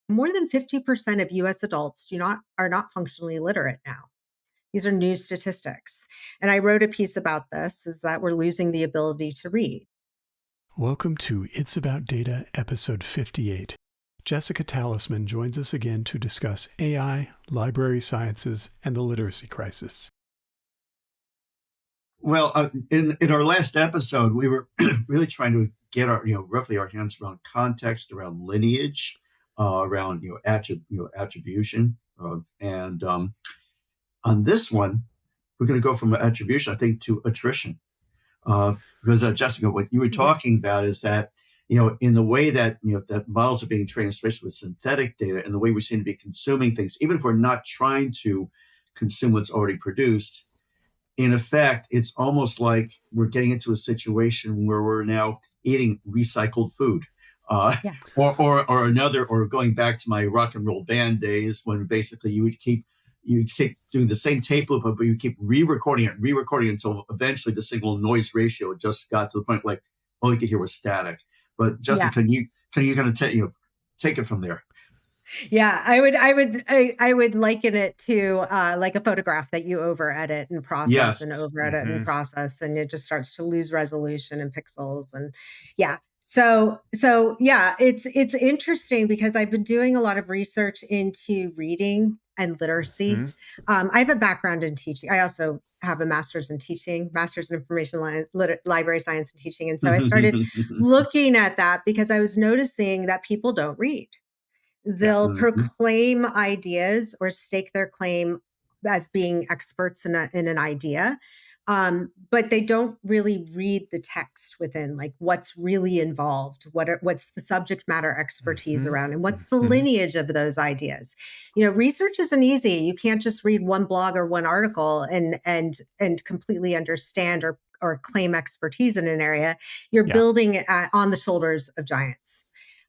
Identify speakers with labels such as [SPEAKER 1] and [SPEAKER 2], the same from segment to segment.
[SPEAKER 1] More than 50% of US adults are not functionally literate now. These are new statistics. And I wrote a piece about this, is that we're losing the ability to read.
[SPEAKER 2] Welcome to It's About Data, episode 58. Jessica Talisman joins us again to discuss AI, library sciences, and the literacy crisis.
[SPEAKER 3] Well, in our last episode, we were really trying to get roughly our hands around context, around lineage, around attribution, and on this one, we're going to go from attribution, I think, to attrition, because Jessica, what you were talking about is that in the way that that models are being trained, especially with synthetic data, and the way we seem to be consuming things, even if we're not trying to consume what's already produced. In effect, it's almost like we're getting into a situation where we're now eating recycled food, or going back to my rock and roll band days when basically you keep doing the same tape loop, but you keep re-recording it until eventually the signal noise ratio just got to the point like all you could hear was static. But Justin, can you kind of take it from there?
[SPEAKER 1] Yeah, I would liken it to like a photograph that you over edit and process and over edit and process, and it just starts to lose resolution and pixels. And so yeah, it's interesting because I've been doing a lot of research into reading and literacy. I have a background in teaching. I also have a master's in teaching, master's in information library science and teaching. And so I started looking at that because I was noticing that people don't read. They'll proclaim ideas or stake their claim as being experts in an idea, but they don't really read the text within, like what's really involved, what's the subject matter expertise around, and what's the lineage of those ideas. Research isn't easy. You can't just read one blog or one article and completely understand or claim expertise in an area. You're building on the shoulders of giants.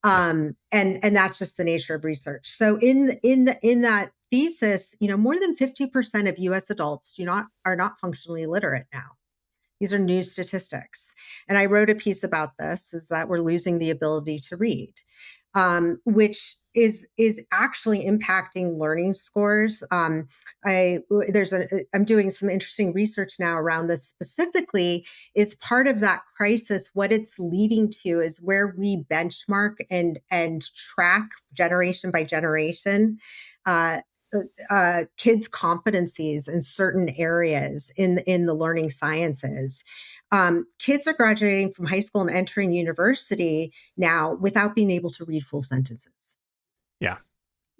[SPEAKER 1] And that's just the nature of research. So in that thesis, more than 50% of US adults are not functionally literate now. These are new statistics. And I wrote a piece about this, is that we're losing the ability to read, which is actually impacting learning scores. I'm doing some interesting research now around this specifically. Is part of that crisis. What it's leading to is where we benchmark and track generation by generation kids' competencies in certain areas in the learning sciences. Kids are graduating from high school and entering university now without being able to read full sentences.
[SPEAKER 2] Yeah,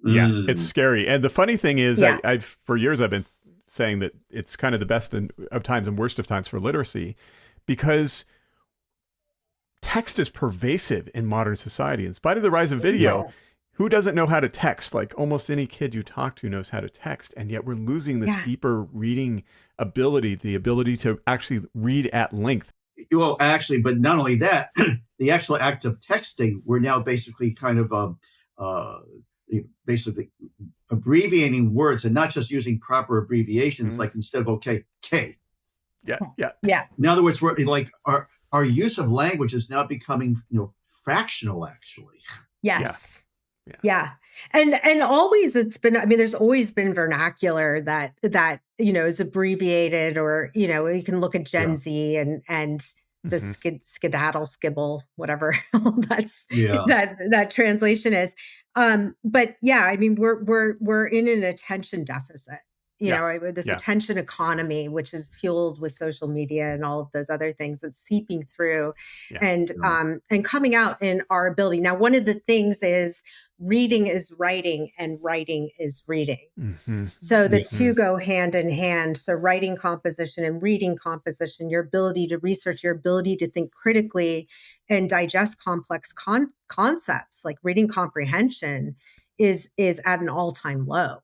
[SPEAKER 2] it's scary. And the funny thing is, I've for years I've been saying that it's kind of the best of times and worst of times for literacy, because text is pervasive in modern society. In spite of the rise of video, who doesn't know how to text? Like almost any kid you talk to knows how to text, and yet we're losing this deeper reading ability, the ability to actually read at length.
[SPEAKER 3] Well, actually, but not only that, the actual act of texting, we're now basically kind of basically abbreviating words and not just using proper abbreviations, like instead of K.
[SPEAKER 1] Yeah.
[SPEAKER 3] In other words, we're like our use of language is now becoming fractional, actually.
[SPEAKER 1] Yes. Yeah. And always it's been, there's always been vernacular that is abbreviated, or, you can look at Gen Z and the skedaddle, skibble, whatever that translation is. But yeah, we're in an attention deficit. This attention economy, which is fueled with social media and all of those other things, that's seeping through and coming out in our ability. Now, one of the things is reading is writing and writing is reading. So the two go hand in hand. So writing composition and reading composition, your ability to research, your ability to think critically and digest complex concepts like reading comprehension is at an all-time low.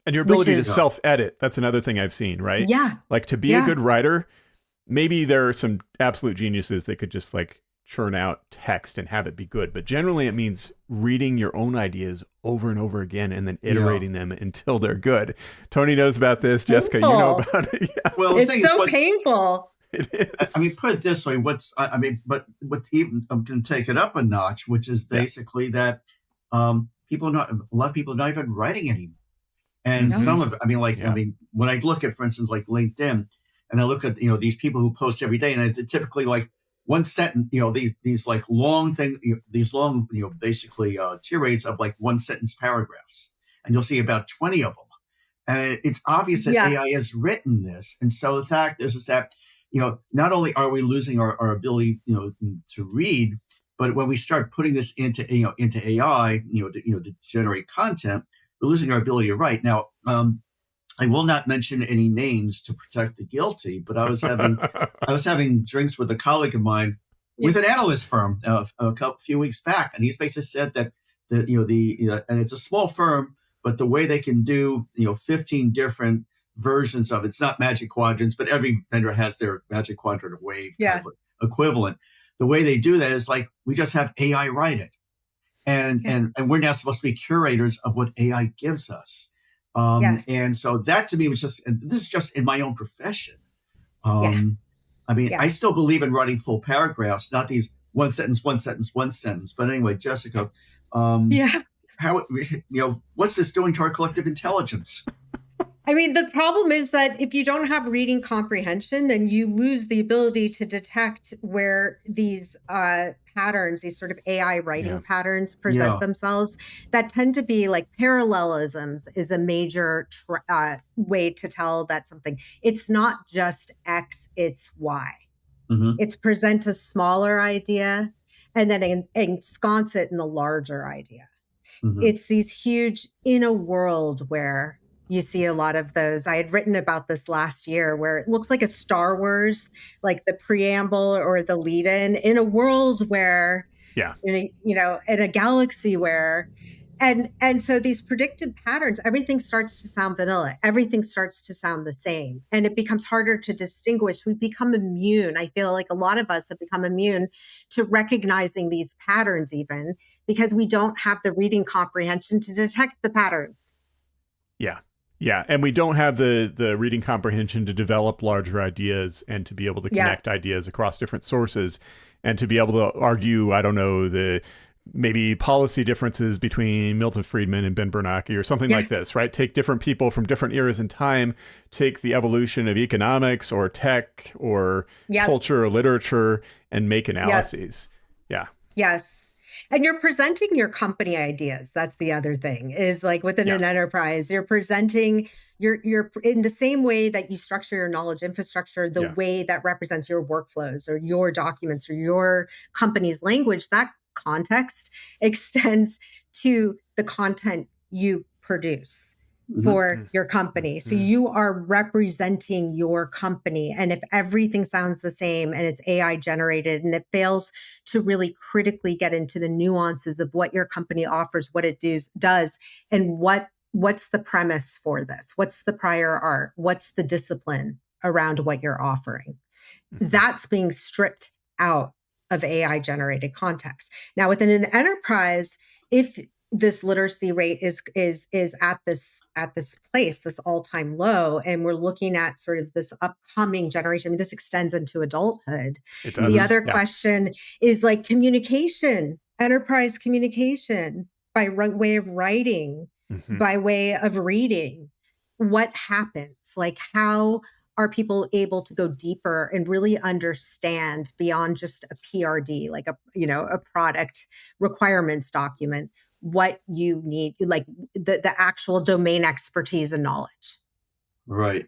[SPEAKER 2] And your ability to self-edit, that's another thing I've seen, right?
[SPEAKER 1] Yeah.
[SPEAKER 2] Like to be a good writer, maybe there are some absolute geniuses that could just like churn out text and have it be good. But generally it means reading your own ideas over and over again and then iterating them until they're good. Tony knows about this. Jessica, you know about it. Yeah.
[SPEAKER 1] Well, it's so painful.
[SPEAKER 3] It is. Put it this way, but I'm going to take it up a notch, which is basically that a lot of people are not even writing anymore. And some of it, I mean, when I look at, for instance, like LinkedIn, and I look at, these people who post every day, and it's typically like one sentence, these like long things, these long, basically tirades of like one sentence paragraphs, and you'll see about 20 of them. And it's obvious that AI has written this. And so the fact is that, not only are we losing our ability, to read, but when we start putting this into AI, to generate content, we're losing our ability to write. Now, I will not mention any names to protect the guilty, but I was having drinks with a colleague of mine with an analyst firm a few weeks back, and he's basically said that and it's a small firm, but the way they can do 15 different versions of it's not magic quadrants, but every vendor has their magic quadrant or wave kind of equivalent. The way they do that is like we just have AI write it. And we're now supposed to be curators of what AI gives us. And so that to me was just, and this is just in my own profession. I mean, I still believe in writing full paragraphs, not these one sentence. But anyway, Jessica, how, what's this doing to our collective intelligence?
[SPEAKER 1] I mean, the problem is that if you don't have reading comprehension, then you lose the ability to detect where these patterns, these sort of AI writing patterns present themselves that tend to be like parallelisms is a major way to tell that something. It's not just X, it's Y. It's present a smaller idea and then ensconce it in a larger idea. It's these huge in a world where you see a lot of those. I had written about this last year where it looks like a Star Wars, like the preamble or the lead-in in a world where, in a galaxy where, and so these predicted patterns, everything starts to sound vanilla. Everything starts to sound the same. And it becomes harder to distinguish. We become immune. I feel like a lot of us have become immune to recognizing these patterns even because we don't have the reading comprehension to detect the patterns.
[SPEAKER 2] Yeah, and we don't have the reading comprehension to develop larger ideas and to be able to connect ideas across different sources and to be able to argue, I don't know, the maybe policy differences between Milton Friedman and Ben Bernanke or something like this, right? Take different people from different eras in time, take the evolution of economics or tech or culture or literature and make analyses.
[SPEAKER 1] Yes. And you're presenting your company ideas. That's the other thing is like within an enterprise, you're presenting you're in the same way that you structure your knowledge infrastructure, the way that represents your workflows or your documents or your company's language, that context extends to the content you produce for your company. So you are representing your company. And if everything sounds the same and it's AI generated and it fails to really critically get into the nuances of what your company offers, what it does, and what's the premise for this? What's the prior art? What's the discipline around what you're offering? That's being stripped out of AI generated context. Now within an enterprise, if this literacy rate is at this place, this all-time low, and we're looking at sort of this upcoming generation. I mean, this extends into adulthood.
[SPEAKER 2] It does.
[SPEAKER 1] The other question is like communication, enterprise communication by way of writing, by way of reading. What happens? Like how are people able to go deeper and really understand beyond just a PRD, like a product requirements document? What you need, like the actual domain expertise and knowledge.
[SPEAKER 3] Right.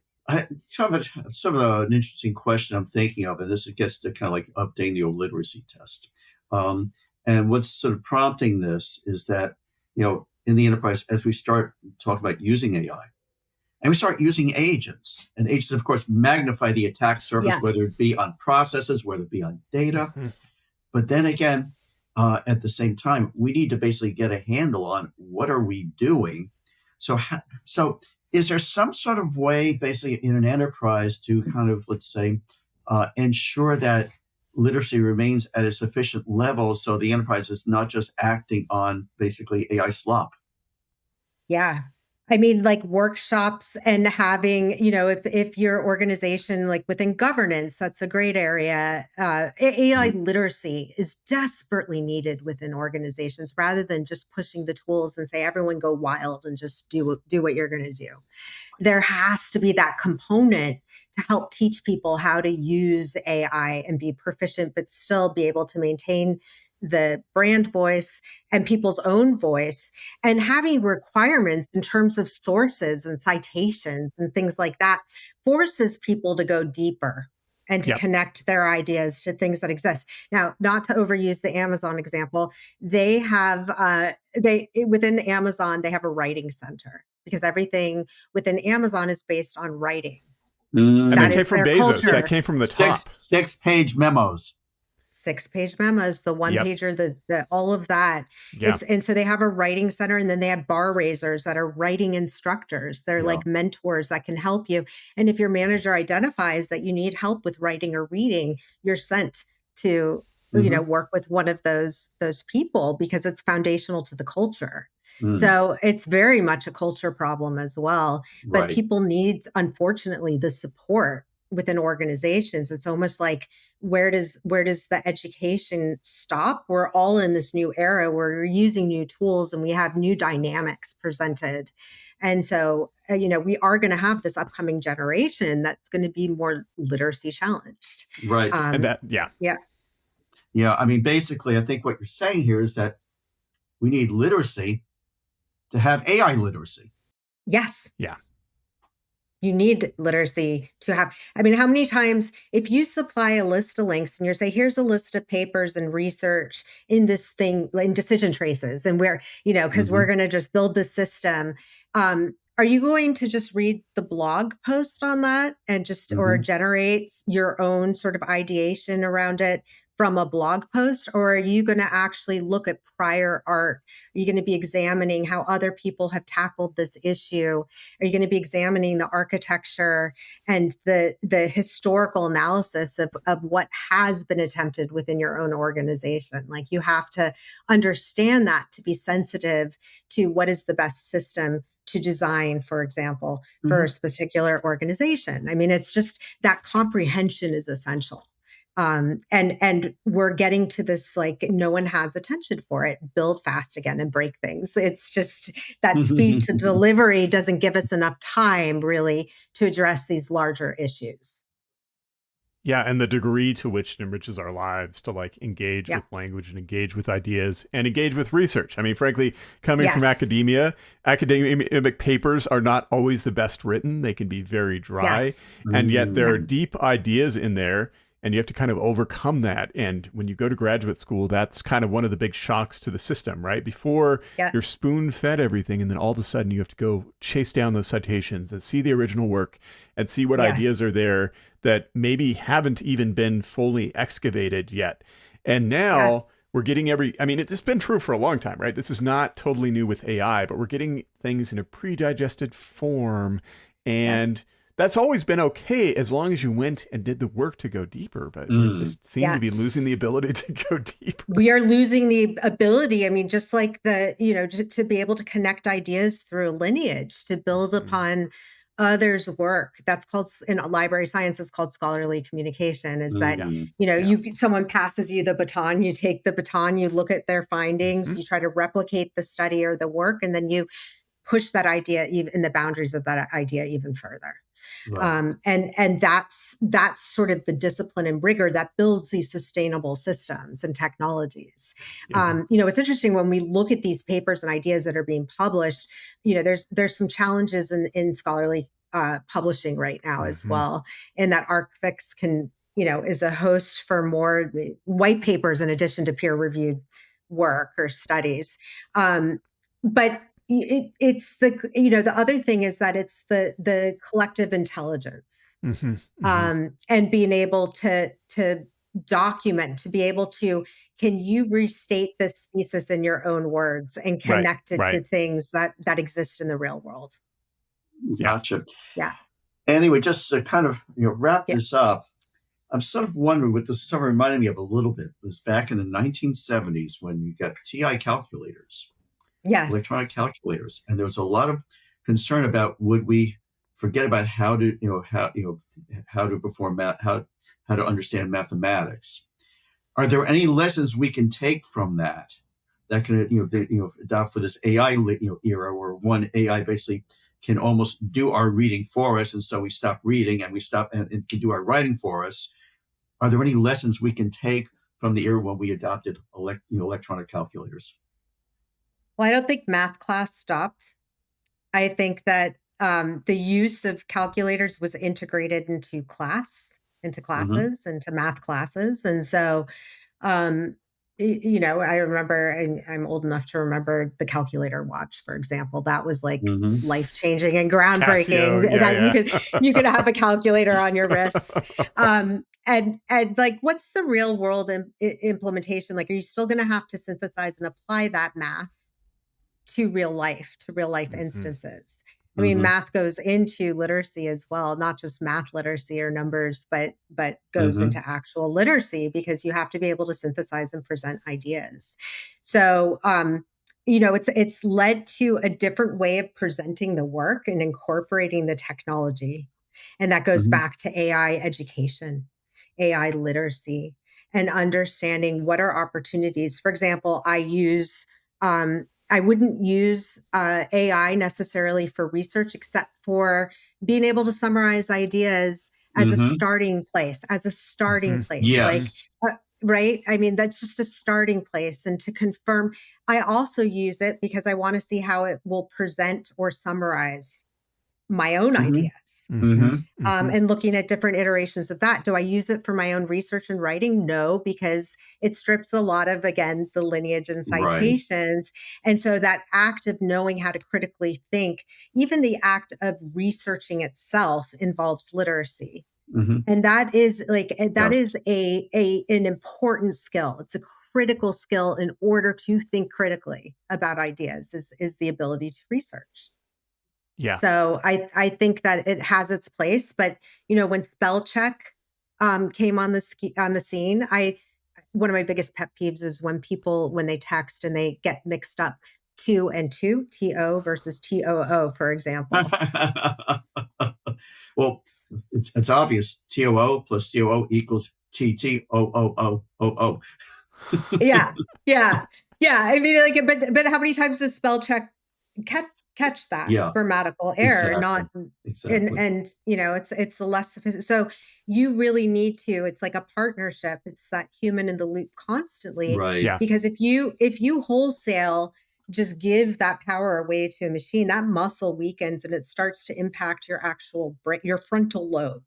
[SPEAKER 3] Sort of an interesting question I'm thinking of, and this gets to kind of like updating the old literacy test. And what's sort of prompting this is that, in the enterprise, as we start talking about using AI, and we start using agents, and agents, of course, magnify the attack surface, whether it be on processes, whether it be on data. But then again, at the same time, we need to basically get a handle on what are we doing. So is there some sort of way basically in an enterprise to kind of, let's say, ensure that literacy remains at a sufficient level so the enterprise is not just acting on basically AI slop?
[SPEAKER 1] Yeah. I mean, like workshops and having, if your organization, like within governance, that's a great area. AI literacy is desperately needed within organizations rather than just pushing the tools and say, everyone go wild and just do what you're going to do. There has to be that component to help teach people how to use AI and be proficient, but still be able to maintain the brand voice and people's own voice, and having requirements in terms of sources and citations and things like that forces people to go deeper and to connect their ideas to things that exist. Now, not to overuse the Amazon example, they have within Amazon, they have a writing center because everything within Amazon is based on writing.
[SPEAKER 2] And that came from Bezos. Culture. That came from the top.
[SPEAKER 3] 6-page memos.
[SPEAKER 1] 6-page memos, the one pager, the all of that. And so they have a writing center, and then they have bar raisers that are writing instructors. They're like mentors that can help you. And if your manager identifies that you need help with writing or reading, you're sent to work with one of those people because it's foundational to the culture. So it's very much a culture problem as well. But people need, unfortunately, the support within organizations. It's almost like, where does the education stop? We're all in this new era where we're using new tools and we have new dynamics presented. And so, we are going to have this upcoming generation that's going to be more literacy challenged.
[SPEAKER 3] Right.
[SPEAKER 2] And that,
[SPEAKER 3] Yeah. I mean, basically, I think what you're saying here is that we need literacy to have AI literacy.
[SPEAKER 1] Yes.
[SPEAKER 2] Yeah.
[SPEAKER 1] You need literacy to have, I mean, how many times, if you supply a list of links and you say, here's a list of papers and research in this thing, in decision traces, and we're, because we're going to just build the system. Are you going to just read the blog post on that and just, or generate your own sort of ideation around it from a blog post? Or are you going to actually look at prior art? Are you going to be examining how other people have tackled this issue? Are you going to be examining the architecture and the historical analysis of what has been attempted within your own organization? Like, you have to understand that to be sensitive to what is the best system to design, for example, for a particular organization. I mean, it's just that comprehension is essential. And we're getting to this, like, no one has attention for it. Build fast again and break things. It's just that speed to delivery doesn't give us enough time really to address these larger issues.
[SPEAKER 2] Yeah, and the degree to which it enriches our lives to like engage with language and engage with ideas and engage with research. I mean, frankly, coming from academia, academic papers are not always the best written. They can be very dry, and yet there are deep ideas in there. And you have to kind of overcome that. And when you go to graduate school, that's kind of one of the big shocks to the system, right? Before you're spoon-fed everything, and then all of a sudden you have to go chase down those citations and see the original work and see what ideas are there that maybe haven't even been fully excavated yet. And now we're getting it's been true for a long time, right? This is not totally new with AI, but we're getting things in a pre-digested form. And that's always been okay as long as you went and did the work to go deeper, but we just seem to be losing the ability to go deeper.
[SPEAKER 1] We are losing the ability. I mean, just like to be able to connect ideas through lineage, to build upon others' work. That's called, in library science, is called scholarly communication. Is that, someone passes you the baton, you take the baton, you look at their findings, you try to replicate the study or the work, and then you push that idea even in the boundaries of that idea even further. Right. And that's sort of the discipline and rigor that builds these sustainable systems and technologies. It's interesting when we look at these papers and ideas that are being published, there's some challenges in scholarly publishing right now as well. And that ArcFix is a host for more white papers in addition to peer-reviewed work or studies. But it's the other thing is that it's the collective intelligence, and being able to document, to be able to, can you restate this thesis in your own words and connect it to things that exist in the real world?
[SPEAKER 3] Gotcha.
[SPEAKER 1] Yeah.
[SPEAKER 3] Anyway, just to kind of wrap this up, I'm sort of wondering what this sort of reminded me of a little bit was back in the 1970s when you got TI calculators.
[SPEAKER 1] Yes.
[SPEAKER 3] Electronic calculators. And there was a lot of concern about would we forget about how to perform math, how to understand mathematics. Are there any lessons we can take from that can adopt for this AI era, where one AI basically can almost do our reading for us, and so we stop reading and we stop and can do our writing for us? Are there any lessons we can take from the era when we adopted electronic calculators?
[SPEAKER 1] Well, I don't think math class stopped. I think that the use of calculators was integrated into classes, into math classes. And so, I remember, and I'm old enough to remember the calculator watch, for example. That was like life-changing and groundbreaking.
[SPEAKER 2] Casio,
[SPEAKER 1] you could have a calculator on your wrist. And like, what's the real world implementation? Like, are you still going to have to synthesize and apply that math to real life instances? I mean, math goes into literacy as well, not just math literacy or numbers, but goes into actual literacy, because you have to be able to synthesize and present ideas. So, it's led to a different way of presenting the work and incorporating the technology. And that goes back to AI education, AI literacy, and understanding what are opportunities. For example, I wouldn't use AI necessarily for research, except for being able to summarize ideas as a starting place,
[SPEAKER 3] Yes.
[SPEAKER 1] Like, right? I mean, that's just a starting place. And to confirm, I also use it because I want to see how it will present or summarize my own ideas. And looking at different iterations of that. Do I use it for my own research and writing? No, because it strips a lot of, again, the lineage and citations. Right. And so that act of knowing how to critically think, even the act of researching itself, involves literacy. And that is is an important skill. It's a critical skill in order to think critically about ideas, is the ability to research.
[SPEAKER 2] Yeah.
[SPEAKER 1] So I think that it has its place, but when spell check came on the scene, one of my biggest pet peeves is when they text and they get mixed up two and two, TO versus TOO, for example.
[SPEAKER 3] Well, it's obvious. TOO plus TOO equals TTOOOOO.
[SPEAKER 1] Yeah. I mean, but how many times does spell check catch that grammatical error?
[SPEAKER 3] Exactly.
[SPEAKER 1] And it's less sophisticated. So you really need to, it's like a partnership. It's that human in the loop constantly.
[SPEAKER 3] Right. Yeah.
[SPEAKER 1] Because if you wholesale just give that power away to a machine, that muscle weakens and it starts to impact your actual brain, your frontal lobe.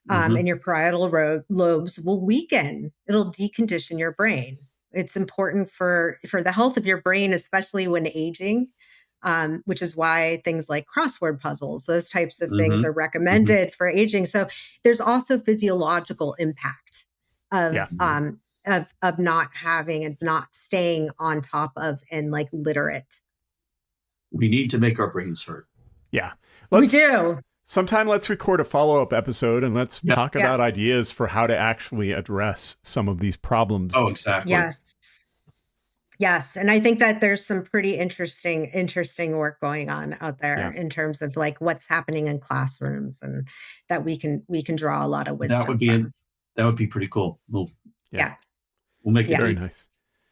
[SPEAKER 1] And your parietal lobes will weaken. It'll decondition your brain. It's important for the health of your brain, especially when aging, which is why things like crossword puzzles, those types of things are recommended for aging. So there's also physiological impact of not having and not staying on top of and like literate.
[SPEAKER 3] We need to make our brains hurt.
[SPEAKER 2] Yeah.
[SPEAKER 1] We do.
[SPEAKER 2] Sometime let's record a follow-up episode and let's talk about ideas for how to actually address some of these problems.
[SPEAKER 3] Oh, exactly.
[SPEAKER 1] Yes. And I think that there's some pretty interesting work going on out there in terms of like what's happening in classrooms, and that we can draw a lot of wisdom.
[SPEAKER 3] That would be pretty cool. We'll make it
[SPEAKER 2] very nice.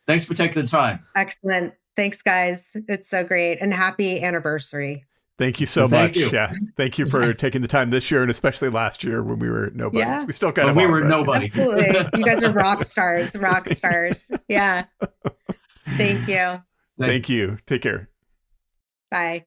[SPEAKER 3] Thanks for taking the time.
[SPEAKER 1] Excellent. Thanks, guys. It's so great. And happy anniversary.
[SPEAKER 2] Thank you so much. Yeah. Thank you for taking the time this year, and especially last year when we were nobodies.
[SPEAKER 1] Yeah.
[SPEAKER 2] We still kind of
[SPEAKER 3] we were nobody.
[SPEAKER 1] Absolutely. You guys are rock stars. Yeah. Thank you.
[SPEAKER 2] Thank you. Take care.
[SPEAKER 1] Bye.